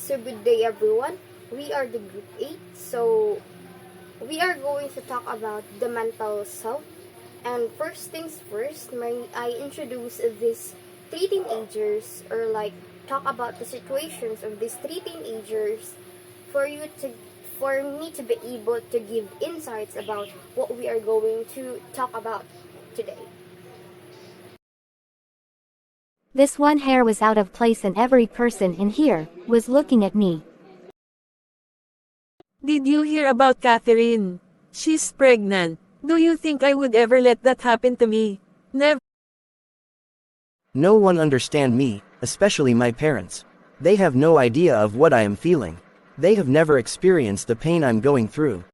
So good day everyone. We are the group 8. So we are going to talk about the mental self. And first things first, may I introduce these three teenagers or like talk about the situations of these three teenagers for you to for me to be able to give insights about what we are going to talk about today. This one hair was out of place and every person in here was looking at me. Did you hear about Catherine? She's pregnant. Do you think I would ever let that happen to me? Never. No one understand me, especially my parents. They have no idea of what I am feeling. They have never experienced the pain I'm going through.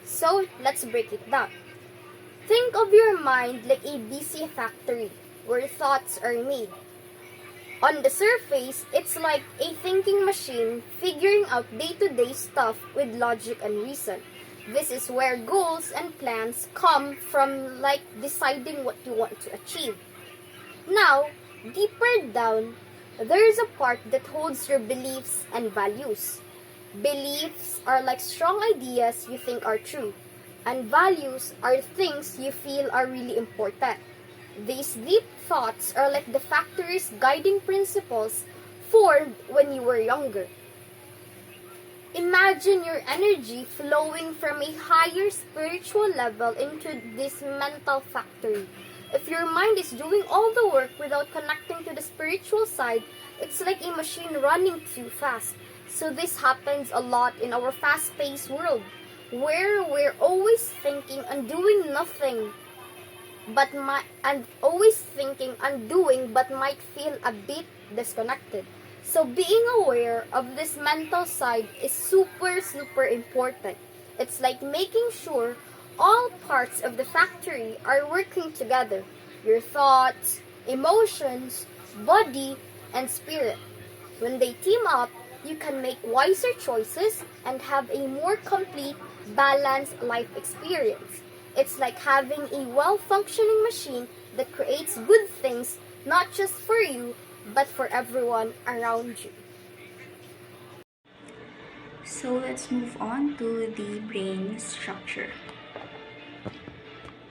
So let's break it down. Think of your mind like a busy factory where thoughts are made. On the surface, it's like a thinking machine figuring out day-to-day stuff with logic and reason. This is where goals and plans come from, like deciding what you want to achieve. Now, deeper down, there is a part that holds your beliefs and values. Beliefs are like strong ideas you think are true, and values are things you feel are really important. These deep thoughts are like the factory's guiding principles formed when you were younger. Imagine your energy flowing from a higher spiritual level into this mental factory. If your mind is doing all the work without connecting to the spiritual side, it's like a machine running too fast. So this happens a lot in our fast-paced world, where we're always thinking and doing nothing and always thinking and doing but might feel a bit disconnected. So being aware of this mental side is super important. It's like making sure all parts of the factory are working together. Your thoughts, emotions, body, and spirit. When they team up, you can make wiser choices and have a more complete, balanced life experience. It's like having a well-functioning machine that creates good things not just for you, but for everyone around you. So let's move on to the brain structure.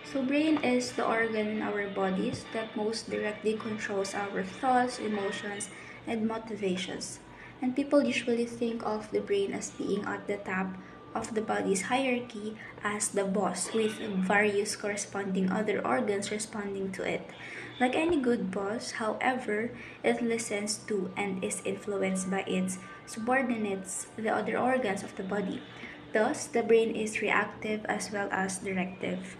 So brain is the organ in our bodies that most directly controls our thoughts, emotions, and motivations. And people usually think of the brain as being at the top of the body's hierarchy as the boss, with various corresponding other organs responding to it. Like any good boss, however, it listens to and is influenced by its subordinates, the other organs of the body. Thus, the brain is reactive as well as directive.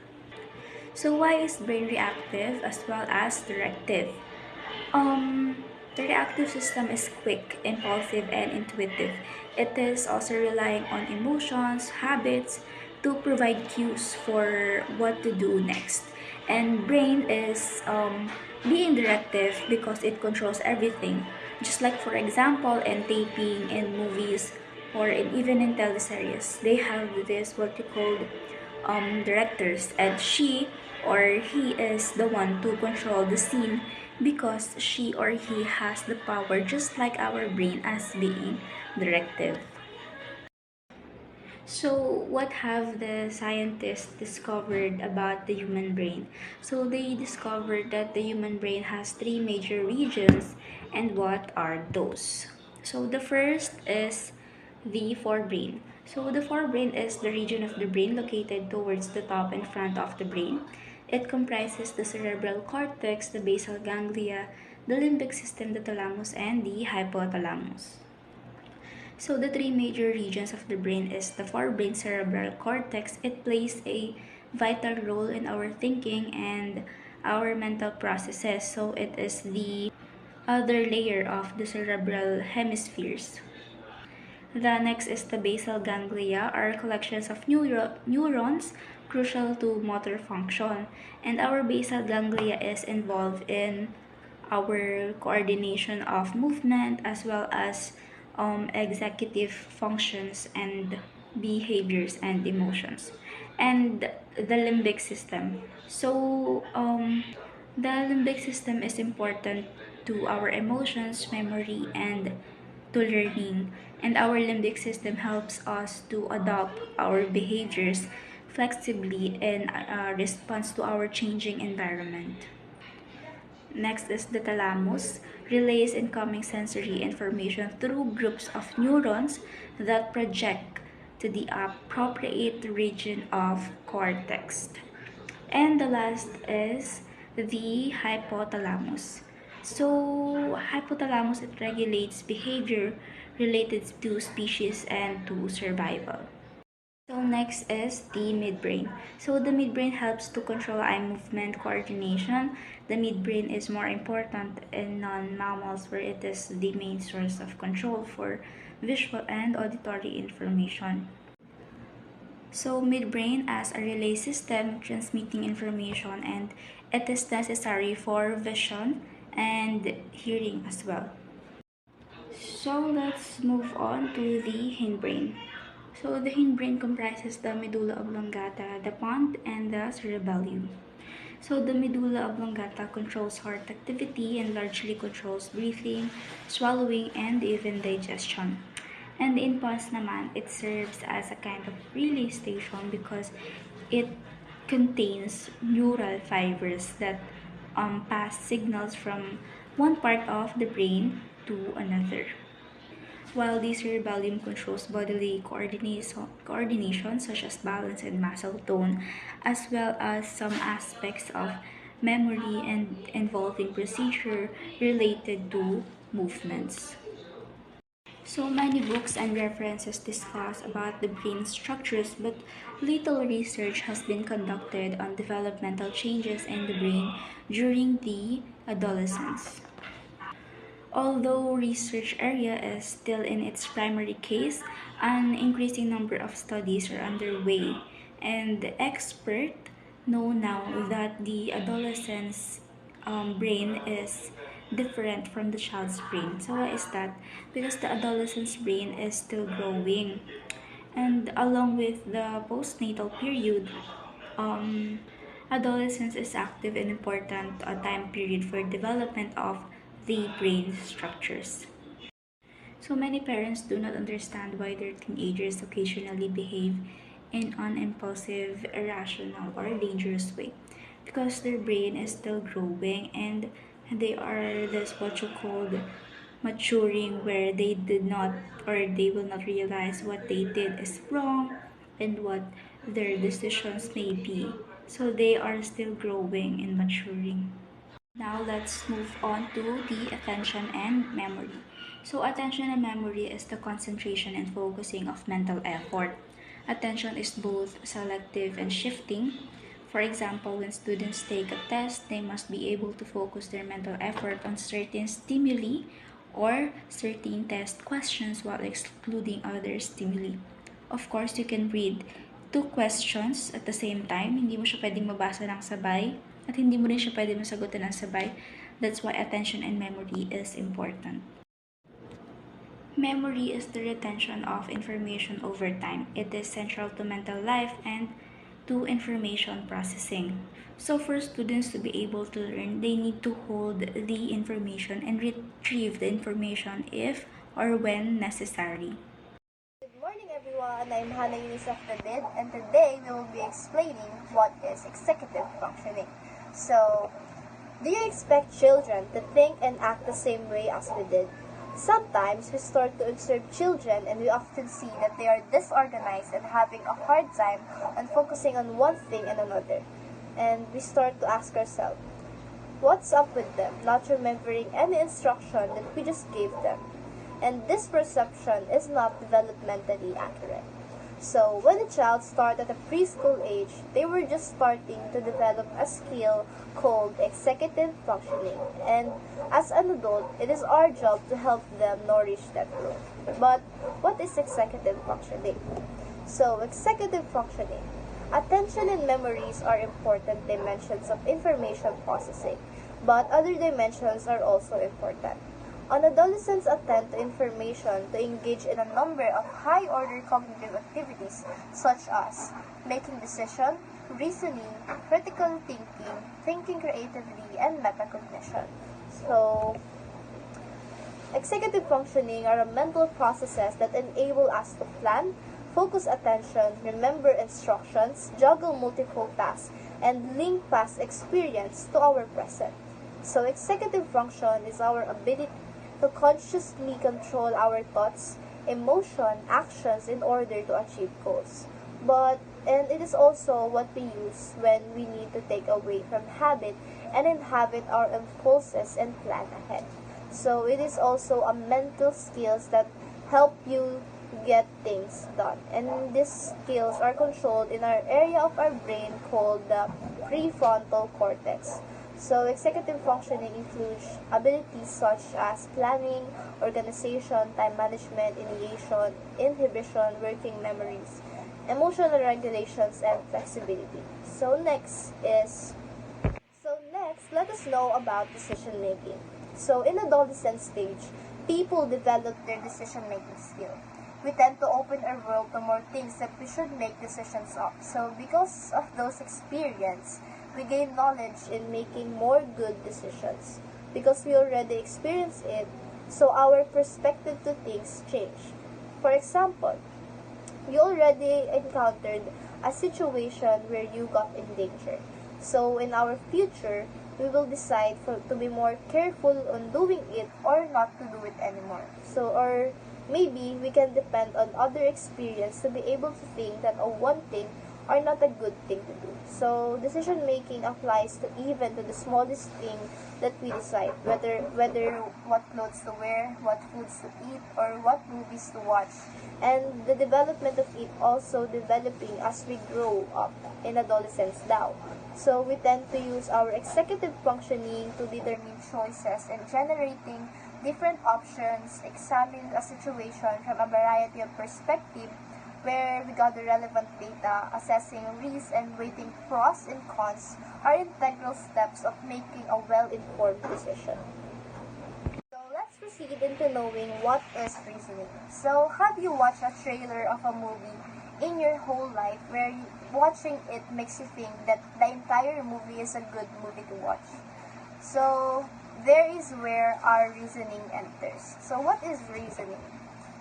So why is brain reactive as well as directive? The reactive system is quick, impulsive, and intuitive. It is also relying on emotions, habits to provide cues for what to do next. And brain is being directive because it controls everything. Just like for example, in taping, in movies, or even in teleseries, they have this what you call directors, and she or he is the one to control the scene because she or he has the power, just like our brain as being directive. So, what have the scientists discovered about the human brain? So, they discovered that the human brain has three major regions, and what are those? So, the first is the forebrain. So, the forebrain is the region of the brain located towards the top and front of the brain. It comprises the cerebral cortex, the basal ganglia, the limbic system, the thalamus, and the hypothalamus. So the three major regions of the brain is the forebrain cerebral cortex. It plays a vital role in our thinking and our mental processes. So it is the other layer of the cerebral hemispheres. The next is the basal ganglia, are collections of neurons crucial to motor function. And our basal ganglia is involved in our coordination of movement as well as executive functions and behaviors and emotions. And the limbic system. So, The limbic system is important to our emotions, memory, and to learning. And our limbic system helps us to adopt our behaviors flexibly in response to our changing environment. Next is the thalamus, relays incoming sensory information through groups of neurons that project to the appropriate region of cortex. And the last is the hypothalamus. So, hypothalamus, it regulates behavior related to species and to survival. So next is the midbrain. So the midbrain helps to control eye movement coordination. The midbrain is more important in non-mammals where it is the main source of control for visual and auditory information. So midbrain as a relay system transmitting information, and it is necessary for vision and hearing as well. So let's move on to the hindbrain. So the hindbrain comprises the medulla oblongata, the pons, and the cerebellum. So the medulla oblongata controls heart activity and largely controls breathing, swallowing, and even digestion. And in pons naman, it serves as a kind of relay station because it contains neural fibers that pass signals from one part of the brain to another, while the cerebellum controls bodily coordination such as balance and muscle tone, as well as some aspects of memory and involving procedure related to movements. So many books and references discuss about the brain structures, but little research has been conducted on developmental changes in the brain during the adolescence. Although research area is still in its primary case, an increasing number of studies are underway, and experts know now that the adolescent's brain is different from the child's brain. So why is that? Because the adolescent's brain is still growing, and along with the postnatal period, um, adolescence is active and important time period for development of the brain structures. So many parents do not understand why their teenagers occasionally behave in an impulsive, irrational, or dangerous way because their brain is still growing, and they are this what you call maturing, where they did not or they will not realize what they did is wrong and what their decisions may be. So they are still growing and maturing. Now let's move on to the attention and memory. So attention and memory is the concentration and focusing of mental effort. Attention is both selective and shifting. For example, when students take a test, they must be able to focus their mental effort on certain stimuli or certain test questions while excluding other stimuli. Of course, you can read two questions at the same time. Hindi mo siya pwedeng mabasa ng sabay at hindi mo rin siya pwedeng masagutan ng sabay. That's why attention and memory is important. Memory is the retention of information over time. It is central to mental life and to information processing. So for students to be able to learn, they need to hold the information and retrieve the information if or when necessary. Good morning everyone, I'm Hannah Yusuf David, and today we will be explaining what is executive functioning. So, do you expect children to think and act the same way as we did? Sometimes we start to observe children and we often see that they are disorganized and having a hard time on focusing on one thing and another. And we start to ask ourselves, what's up with them not remembering any instruction that we just gave them? And this perception is not developmentally accurate. So, when a child starts at a preschool age, they were just starting to develop a skill called executive functioning. And as an adult, it is our job to help them nourish that growth. But what is executive functioning? So, executive functioning. Attention and memories are important dimensions of information processing, but other dimensions are also important. An adolescents attend to information to engage in a number of high-order cognitive activities such as making decisions, reasoning, critical thinking, thinking creatively, and metacognition. So, executive functioning are mental processes that enable us to plan, focus attention, remember instructions, juggle multiple tasks, and link past experience to our present. So, executive function is our ability to consciously control our thoughts, emotion, actions in order to achieve goals. And it is also what we use when we need to take away from habit and inhabit our impulses and plan ahead. So it is also a mental skills that help you get things done. And these skills are controlled in our area of our brain called the prefrontal cortex. So executive functioning includes abilities such as planning, organization, time management, ideation, inhibition, working memories, emotional regulations, and flexibility. So next, let us know about decision making. So in adolescent stage, people develop their decision making skill. We tend to open our world to more things that we should make decisions of. So because of those experience, we gain knowledge in making more good decisions. Because we already experienced it, so our perspective to things change. For example, you already encountered a situation where you got in danger. So in our future, we will decide to be more careful on doing it or not to do it anymore. Or maybe we can depend on other experience to be able to think that one thing are not a good thing to do. So decision making applies to even to the smallest thing that we decide, whether what clothes to wear, what foods to eat, or what movies to watch. And the development of it also developing as we grow up in adolescence now. So we tend to use our executive functioning to determine choices and generating different options, examine a situation from a variety of perspectives where we gather relevant data, assessing risks, and weighting pros and cons are integral steps of making a well-informed decision. So let's proceed into knowing what is reasoning. So have you watched a trailer of a movie in your whole life where watching it makes you think that the entire movie is a good movie to watch? So there is where our reasoning enters. So what is reasoning?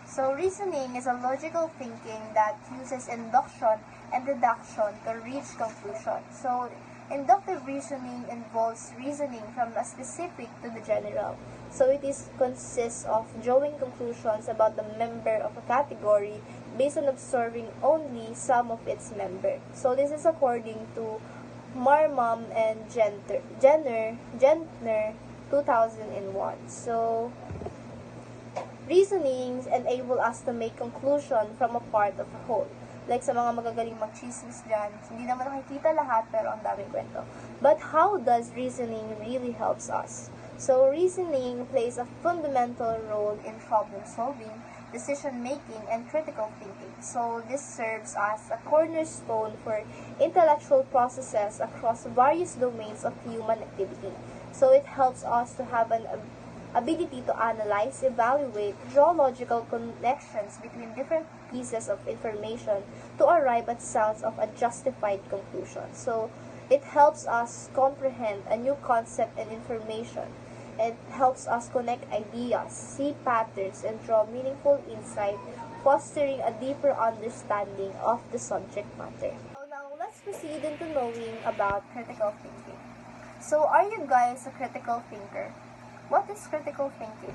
So reasoning is a logical thinking that uses induction and deduction to reach conclusion. So inductive reasoning involves reasoning from a specific to the general. So consists of drawing conclusions about the member of a category based on observing only some of its members. So this is according to Marmam and Gentner 2001. So reasonings enable us to make conclusion from a part of a whole. Like sa mga magagaling mag-chismis dyan, hindi naman nakikita lahat pero ang daming kwento. But how does reasoning really helps us? So reasoning plays a fundamental role in problem solving, decision making, and critical thinking. So this serves as a cornerstone for intellectual processes across various domains of human activity. So it helps us to have an ability to analyze, evaluate, draw logical connections between different pieces of information to arrive at sounds of a justified conclusion. So it helps us comprehend a new concept and information. It helps us connect ideas, see patterns, and draw meaningful insight, fostering a deeper understanding of the subject matter. So now let's proceed into knowing about critical thinking. So are you guys a critical thinker? What is critical thinking?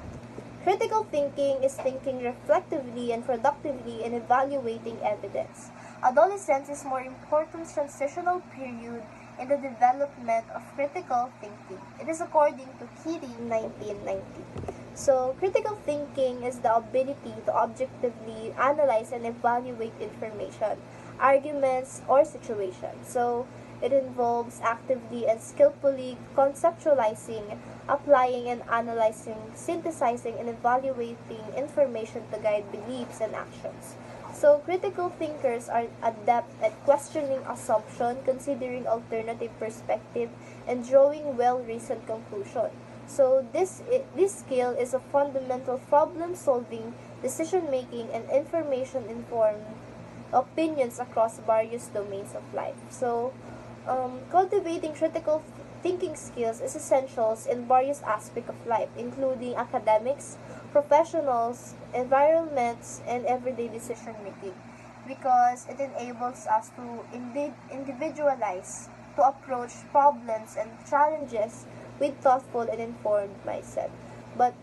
Critical thinking is thinking reflectively and productively in evaluating evidence. Adolescence is more important transitional period in the development of critical thinking. It is according to Keating 1990. So, critical thinking is the ability to objectively analyze and evaluate information, arguments, or situations. So, it involves actively and skillfully conceptualizing, applying and analyzing, synthesizing, and evaluating information to guide beliefs and actions. So, critical thinkers are adept at questioning assumption, considering alternative perspective, and drawing well-reasoned conclusion. So, this skill is a fundamental problem-solving, decision-making, and information-informed opinions across various domains of life. So, cultivating critical thinking skills is essential in various aspects of life, including academics, professionals, environments, and everyday decision making, because it enables us to individualize, to approach problems and challenges with thoughtful and informed mindset. But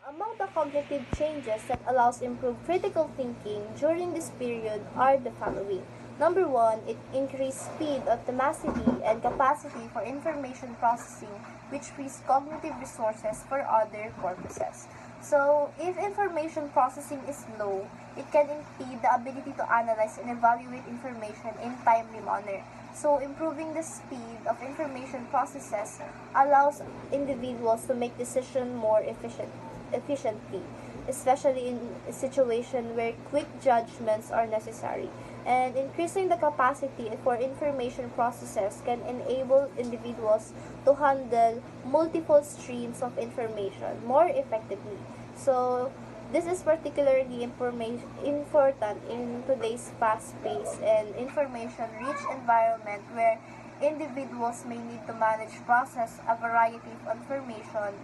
among the cognitive changes that allows improved critical thinking during this period are the following. Number one, it increased speed, optimicity, and capacity for information processing, which frees cognitive resources for other purposes. So, if information processing is low, it can impede the ability to analyze and evaluate information in timely manner. So, improving the speed of information processes allows individuals to make decisions more efficiently, especially in a situation where quick judgments are necessary. And increasing the capacity for information processes can enable individuals to handle multiple streams of information more effectively. So, this is particularly important in today's fast-paced and information-rich environment where individuals may need to manage process a variety of information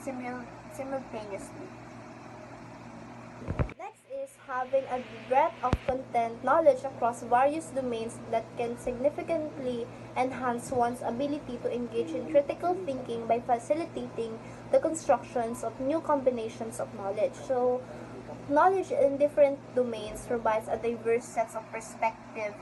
simultaneously. Next is having a breadth of content knowledge across various domains that can significantly enhance one's ability to engage in critical thinking by facilitating the constructions of new combinations of knowledge. So, knowledge in different domains provides a diverse set of perspective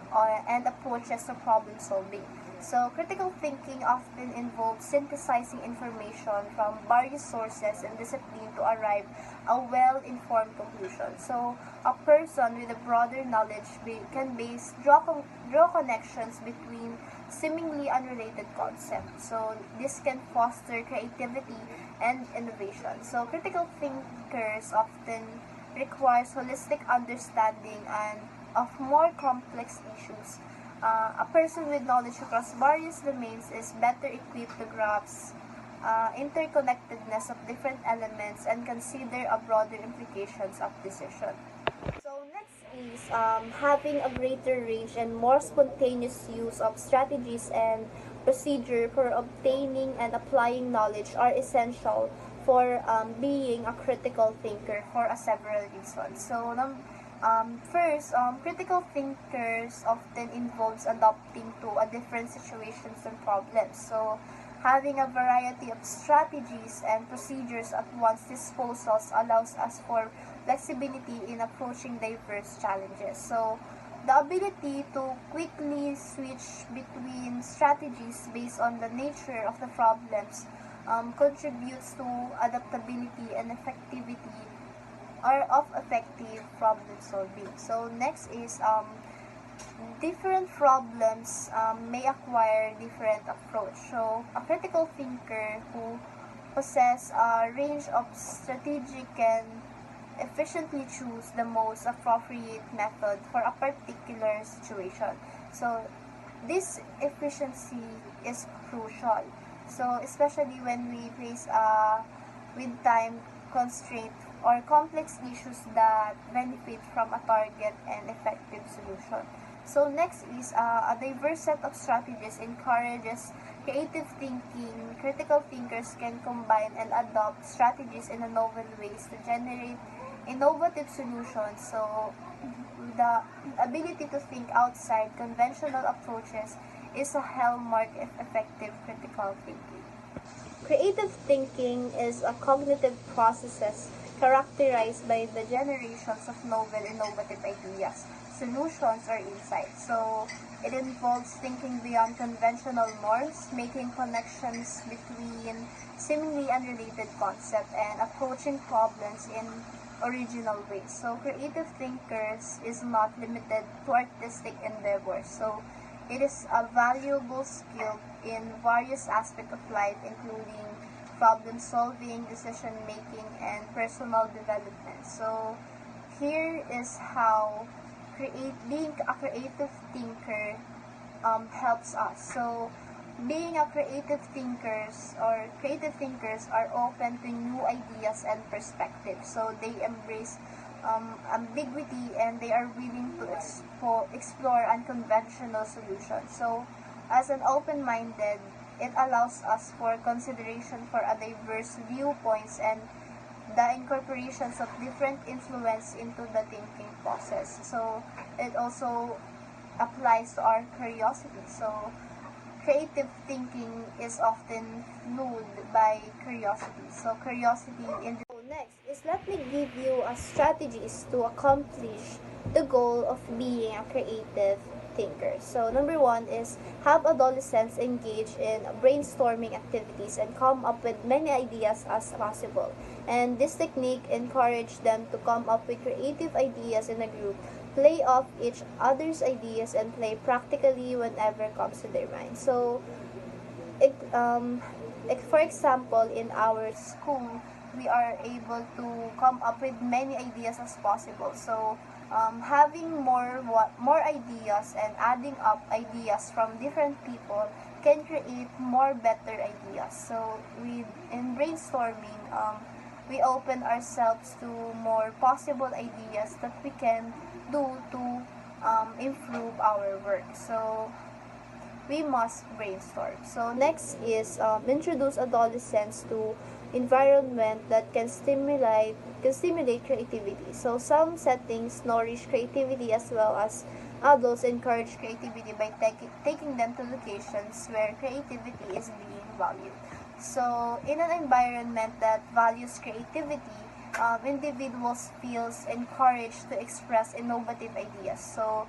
and approaches to problem solving. So, critical thinking often involves synthesizing information from various sources and discipline to arrive a well-informed conclusion. So, a person with a broader knowledge can draw connections between seemingly unrelated concepts. So, this can foster creativity and innovation. So, critical thinkers often requires holistic understanding and of more complex issues. A person with knowledge across various domains is better equipped to grasp interconnectedness of different elements and consider a broader implications of decision. So next is having a greater range and more spontaneous use of strategies and procedure for obtaining and applying knowledge are essential for being a critical thinker for several reasons. So first, critical thinkers often involves adapting to a different situations and problems. So having a variety of strategies and procedures at one's disposal allows us for flexibility in approaching diverse challenges. So, the ability to quickly switch between strategies based on the nature of the problems contributes to adaptability and effectivity or of effective problem solving. So, next is different problems may acquire different approach. So, a critical thinker who possess a range of strategic can efficiently choose the most appropriate method for a particular situation. So, this efficiency is crucial. So, especially when we face with time constraint or complex issues that benefit from a target and effective solution. So next is a diverse set of strategies encourages creative thinking. Critical thinkers can combine and adopt strategies in a novel ways to generate innovative solutions. So the ability to think outside conventional approaches is a hallmark of effective critical thinking. Creative thinking is a cognitive process characterized by the generations of novel innovative ideas, solutions, or insights. So it involves thinking beyond conventional norms, making connections between seemingly unrelated concepts, and approaching problems in original ways. So creative thinkers is not limited to artistic endeavors. So it is a valuable skill in various aspects of life, including problem solving, decision making, and personal development. So here is how being a creative thinker helps us. So being a creative thinkers are open to new ideas and perspectives. So they embrace ambiguity and they are willing to explore unconventional solutions. So as an open-minded it allows us for consideration for a diverse viewpoints and the incorporations of different influence into the thinking process. So it also applies to our curiosity. So creative thinking is often fueled by curiosity. So curiosity in the next is let me give you a strategies to accomplish the goal of being a creative thinker. So number one is have adolescents engage in brainstorming activities and come up with many ideas as possible. And this technique encourage them to come up with creative ideas in a group, play off each other's ideas, and play practically whenever comes to their mind. So for example, in our school, we are able to come up with many ideas as possible. So having more ideas and adding up ideas from different people can create more better ideas. So in brainstorming, we open ourselves to more possible ideas that we can do to improve our work. So we must brainstorm. So next is introduce adolescents to environment that can stimulate creativity. So some settings nourish creativity as well as adults encourage creativity by taking them to locations where creativity is being valued. So in an environment that values creativity, individuals feels encouraged to express innovative ideas. So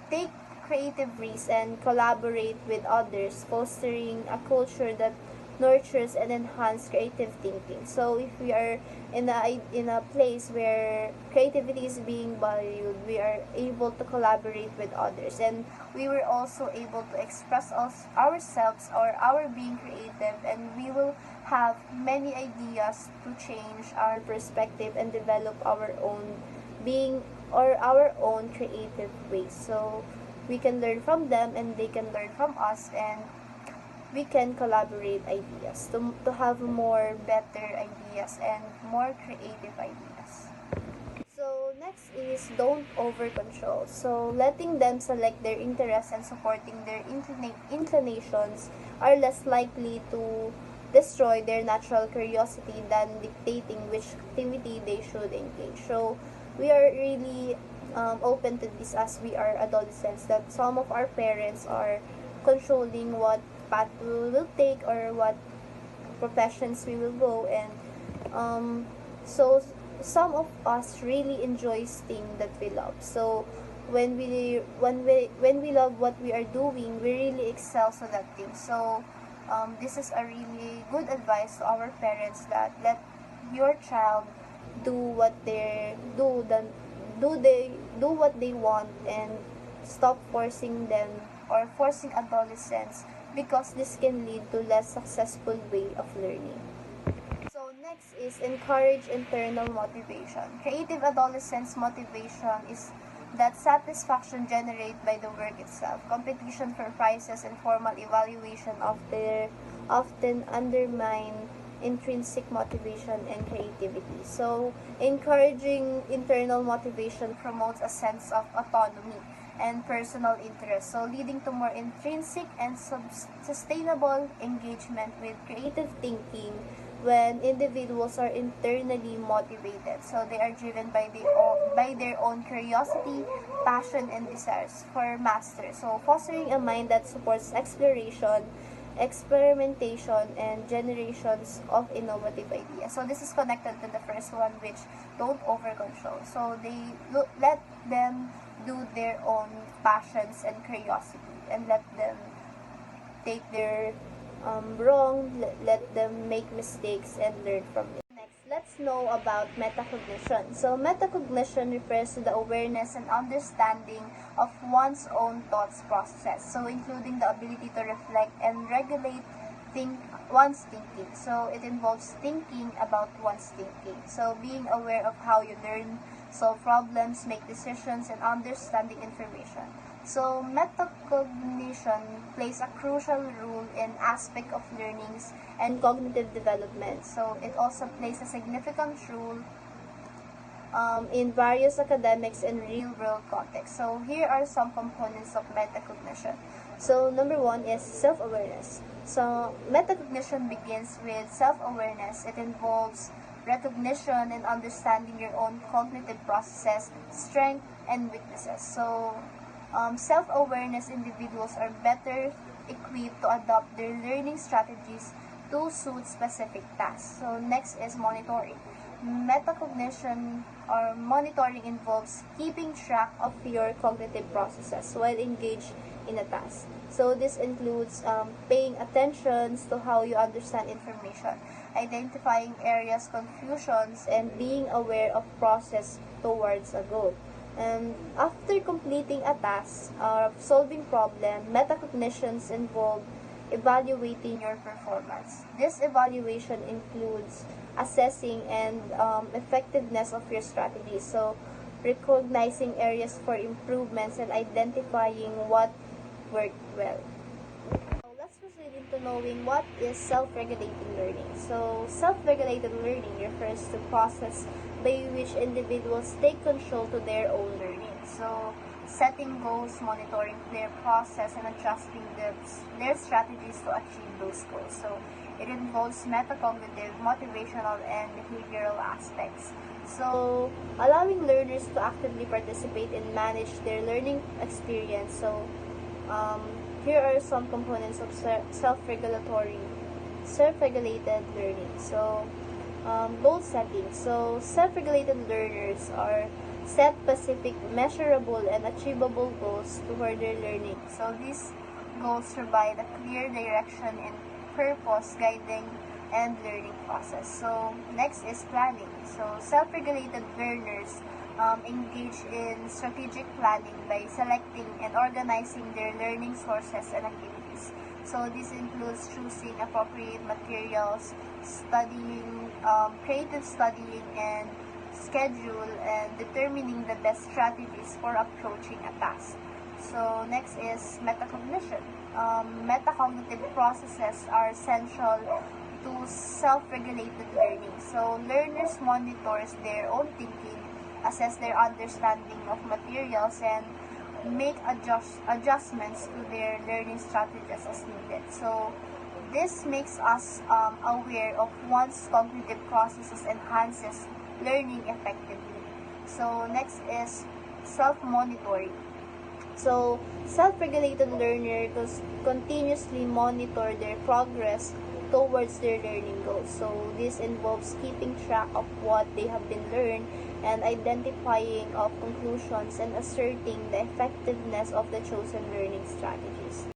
take creative risks and collaborate with others, fostering a culture that nurtures and enhances creative thinking. So if we are in a place where creativity is being valued, we are able to collaborate with others, and we were also able to express ourselves or our being creative, and we will have many ideas to change our perspective and develop our own being or our own creative ways. So we can learn from them and they can learn from us, and we can collaborate ideas to have more better ideas and more creative ideas. So next is don't over control. So letting them select their interests and supporting their inclinations are less likely to destroy their natural curiosity than dictating which activity they should engage. So we are really open to this as we are adolescents, that some of our parents are controlling what path we will take or what professions we will go, and so some of us really enjoys things that we love. So when we love what we are doing, we really excel to that thing. So this is a really good advice to our parents, that let your child do what they do what they want, and stop forcing them or forcing adolescents, because this can lead to less successful way of learning. So next is encourage internal motivation. Creative adolescents' motivation is that satisfaction generated by the work itself. Competition for prizes and formal evaluation of their often undermine intrinsic motivation and creativity. So encouraging internal motivation promotes a sense of autonomy and personal interest, so leading to more intrinsic and sustainable engagement with creative thinking. When individuals are internally motivated, so they are driven by their own curiosity, passion, and desires for master. So fostering a mind that supports exploration, experimentation, and generations of innovative ideas. So this is connected to the first one, which don't over control. So they let them do their own passions and curiosity, and let them take their wrong, let them make mistakes and learn from it. Next, let's know about metacognition. So metacognition refers to the awareness and understanding of one's own thoughts process, so including the ability to reflect and regulate one's thinking. So it involves thinking about one's thinking. So being aware of how you learn, solve problems, make decisions, and understanding information. So metacognition plays a crucial role in aspect of learnings and cognitive development. So it also plays a significant role in various academics and real-world contexts. So here are some components of metacognition. So number one is self-awareness. So metacognition begins with self-awareness. It involves recognition and understanding your own cognitive processes, strengths, and weaknesses. So self-awareness individuals are better equipped to adopt their learning strategies to suit specific tasks. So next is monitoring. Metacognition or monitoring involves keeping track of your cognitive processes while engaged in a task. So this includes paying attention to how you understand information, identifying areas, confusions, and being aware of process towards a goal. And after completing a task or solving problem, metacognitions involve evaluating your performance. This evaluation includes assessing and effectiveness of your strategy. So, recognizing areas for improvements and identifying what worked well. Now, let's proceed into knowing what is self-regulating learning. So, self-regulated learning refers to process by which individuals take control to their own learning. So, setting goals, monitoring their process, and adjusting their strategies to achieve those goals. So, it involves metacognitive, motivational, and behavioral aspects. So, allowing learners to actively participate and manage their learning experience. So, here are some components of self-regulated learning. So, goal setting. So, self-regulated learners are set specific, measurable, and achievable goals toward their learning. So, these goals provide a clear direction and purpose guiding and learning process. So, next is planning. So, self-regulated learners engage in strategic planning by selecting and organizing their learning sources and activities. So, this includes choosing appropriate materials, studying, creative studying, and schedule, and determining the best strategies for approaching a task. So, next is metacognition. Metacognitive processes are essential to self-regulated learning. So, learners monitors their own thinking, assess their understanding of materials, and make adjustments to their learning strategies as needed. So, this makes us aware of one's cognitive processes, enhances learning effectively. So, next is self-monitoring. So, self-regulated learners continuously monitor their progress towards their learning goals. So, this involves keeping track of what they have been learned and identifying of conclusions and asserting the effectiveness of the chosen learning strategies.